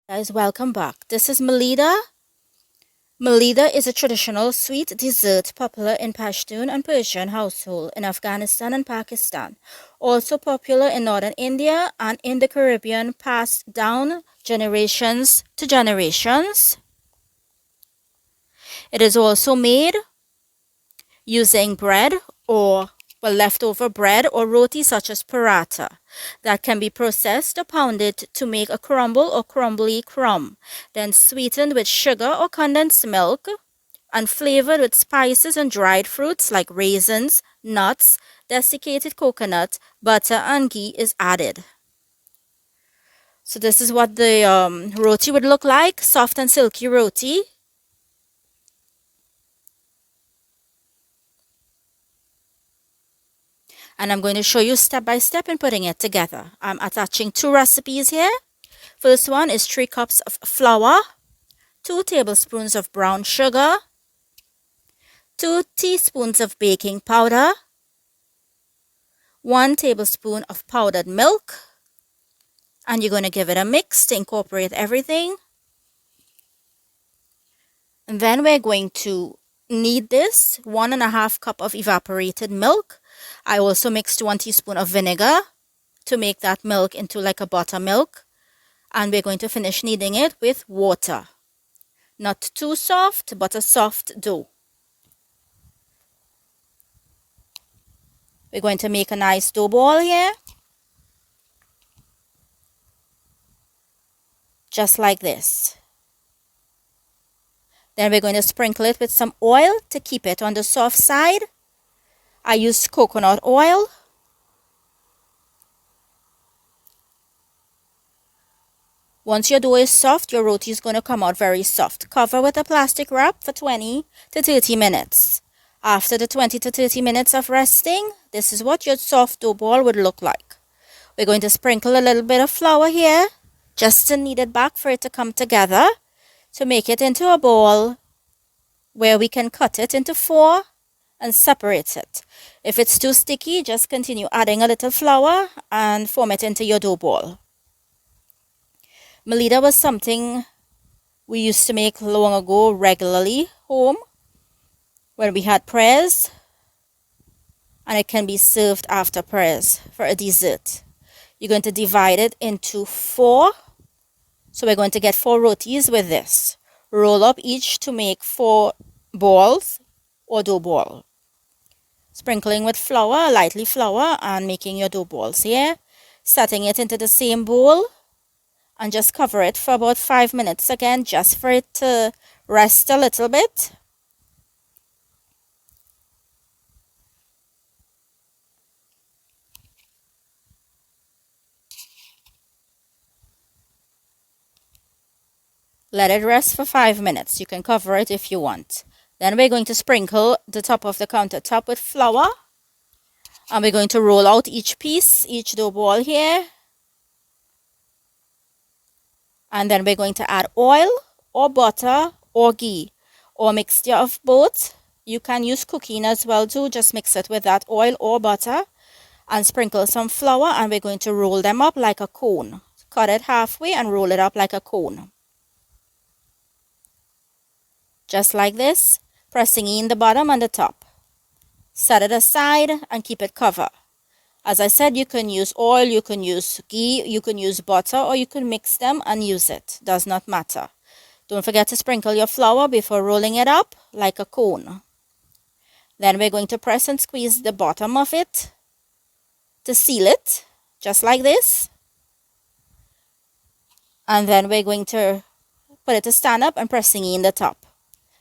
Guys, welcome back. This is Malida. Malida is a traditional sweet dessert popular in Pashtun and Persian household in Afghanistan and Pakistan. Also popular in northern India and in the Caribbean, passed down generations to generations. It is also made using bread or leftover bread or roti such as paratha that can be processed or pounded to make a crumble or crumbly crumb, then sweetened with sugar or condensed milk and flavored with spices and dried fruits like raisins, nuts, desiccated coconut, butter and ghee is added. So this is what the roti would look like, soft and silky roti. And I'm going to show you step by step in putting it together. I'm attaching two recipes here. First one is 3 cups of flour, 2 tablespoons of brown sugar, 2 teaspoons of baking powder, 1 tablespoon of powdered milk, and you're going to give it a mix to incorporate everything. And then we're going to knead this 1.5 cup of evaporated milk. I also mixed 1 teaspoon of vinegar to make that milk into like a buttermilk. And we're going to finish kneading it with water. Not too soft, but a soft dough. We're going to make a nice dough ball here. Just like this. Then we're going to sprinkle it with some oil to keep it on the soft side. I used coconut oil. Once your dough is soft, your roti is going to come out very soft. Cover with a plastic wrap for 20 to 30 minutes. After the 20 to 30 minutes of resting, this is what your soft dough ball would look like. We're going to sprinkle a little bit of flour here, just to knead it back for it to come together, to make it into a ball where we can cut it into 4 and separate it. If it's too sticky, just continue adding a little flour and form it into your dough ball. Malida was something we used to make long ago regularly home when we had prayers, and it can be served after prayers for a dessert. You're going to divide it into 4. So we're going to get 4 rotis with this. Roll up each to make 4 balls or dough ball. Sprinkling with flour, lightly flour, and making your dough balls here. Setting it into the same bowl and just cover it for about 5 minutes again, just for it to rest a little bit. Let it rest for 5 minutes. You can cover it if you want. Then we're going to sprinkle the top of the countertop with flour. And we're going to roll out each piece, each dough ball here. And then we're going to add oil or butter or ghee or mixture of both. You can use cooking as well too. Just mix it with that oil or butter and sprinkle some flour, and we're going to roll them up like a cone. Cut it halfway and roll it up like a cone. Just like this, pressing in the bottom and the top. Set it aside and keep it covered. As I said, you can use oil, you can use ghee, you can use butter, or you can mix them and use it. Does not matter. Don't forget to sprinkle your flour before rolling it up like a cone. Then we're going to press and squeeze the bottom of it to seal it, just like this. And then we're going to put it to stand up and pressing in the top.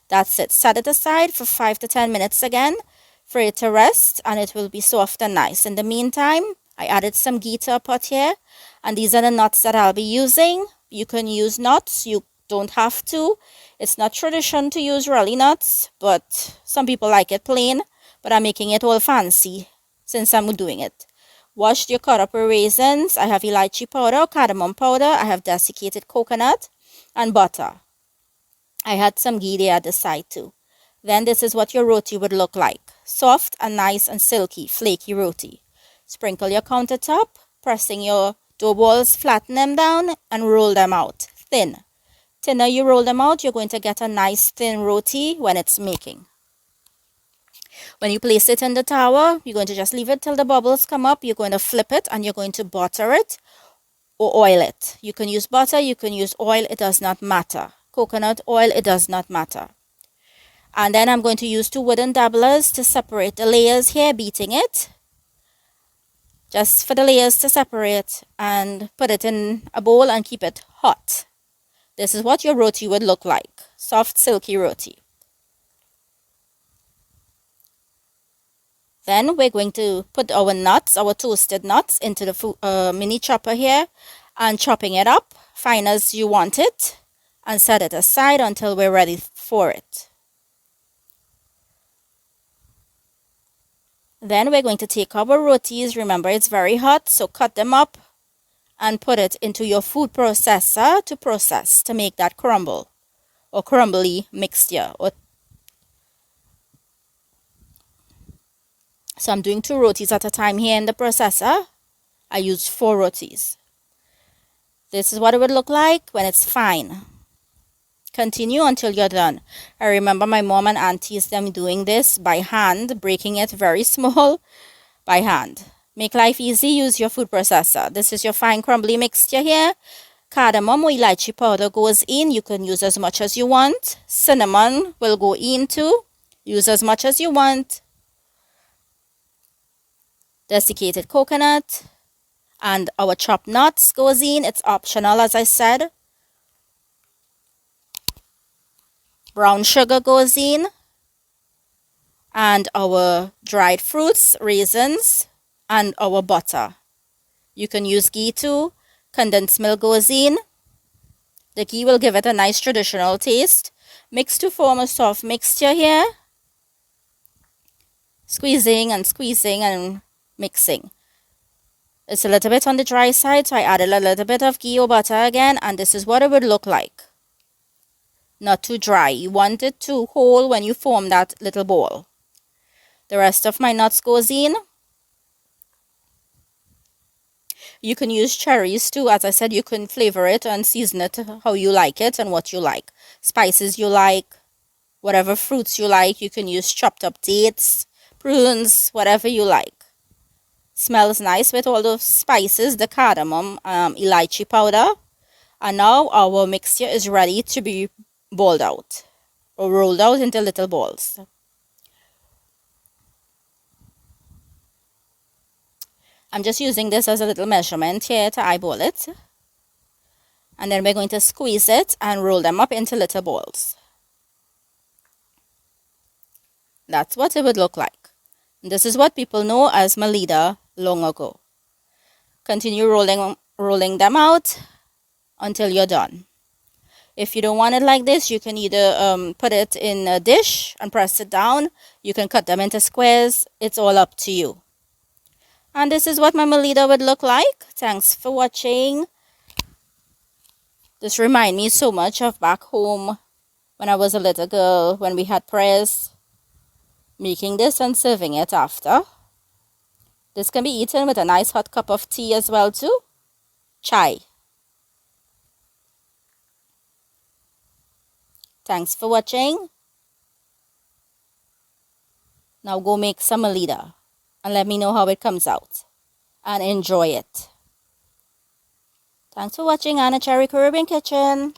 That's it. Set it aside for 5 to 10 minutes again for it to rest, and it will be soft and nice. In the meantime, I added some ghee to a pot here, and these are the nuts that I'll be using. You can use nuts, you don't have to. It's not tradition to use really nuts, but some people like it plain, but I'm making it all fancy since I'm doing it. Wash your cut up raisins. I have elaichi powder, cardamom powder, I have desiccated coconut and butter. I had some ghee there at the side too. Then this is what your roti would look like. Soft and nice and silky, flaky roti. Sprinkle your countertop, pressing your dough balls, flatten them down and roll them out. thin. Thinner you roll them out, you're going to get a nice thin roti when it's making. When you place it in the tower, you're going to just leave it till the bubbles come up. You're going to flip it and you're going to butter it or oil it. You can use butter, you can use oil, it does not matter. Coconut oil, it does not matter. And then I'm going to use 2 wooden dabblers to separate the layers here, beating it. Just for the layers to separate, and put it in a bowl and keep it hot. This is what your roti would look like. Soft, silky roti. Then we're going to put our nuts, our toasted nuts, into the mini chopper here and chopping it up fine as you want it and set it aside until we're ready for it. Then we're going to take our rotis. Remember, it's very hot, so cut them up and put it into your food processor to process to make that crumble or crumbly mixture. So I'm doing 2 rotis at a time here in the processor. I used 4 rotis. This is what it would look like when it's fine. Continue until you're done. I remember my mom and aunties them doing this by hand, breaking it very small by hand. Make life easy, use your food processor. This is your fine crumbly mixture here. Cardamom or elaichi powder goes in. You can use as much as you want. Cinnamon will go in too. Use as much as you want. Desiccated coconut and our chopped nuts goes in. It's optional, as I said. Brown sugar goes in, and our dried fruits, raisins, and our butter. You can use ghee too. Condensed milk goes in. The ghee will give it a nice traditional taste. Mix to form a soft mixture here. Squeezing and mixing. It's a little bit on the dry side, so I added a little bit of ghee or butter again, and this is what it would look like. Not too dry. You want it to hold when you form that little ball. The rest of my nuts goes in. You can use cherries too. As I said, you can flavor it and season it how you like it and what you like. Spices you like, whatever fruits you like. You can use chopped up dates, prunes, whatever you like. Smells nice with all the spices, the cardamom, elaichi powder. And now our mixture is ready to be balled out or rolled out into little balls. I'm just using this as a little measurement here to eyeball it. And then we're going to squeeze it and roll them up into little balls. That's what it would look like. And this is what people know as Malida long ago. Continue rolling them out until you're done. If you don't want it like this, you can either put it in a dish and press it down. You can cut them into squares. It's all up to you. And this is what my Malida would look like. Thanks for watching. This reminds me so much of back home when I was a little girl, when we had prayers. Making this and serving it after. This can be eaten with a nice hot cup of tea as well too. Chai. Thanks for watching. Now go make some Malida and let me know how it comes out. And enjoy it. Thanks for watching Anna Cherry Caribbean Kitchen.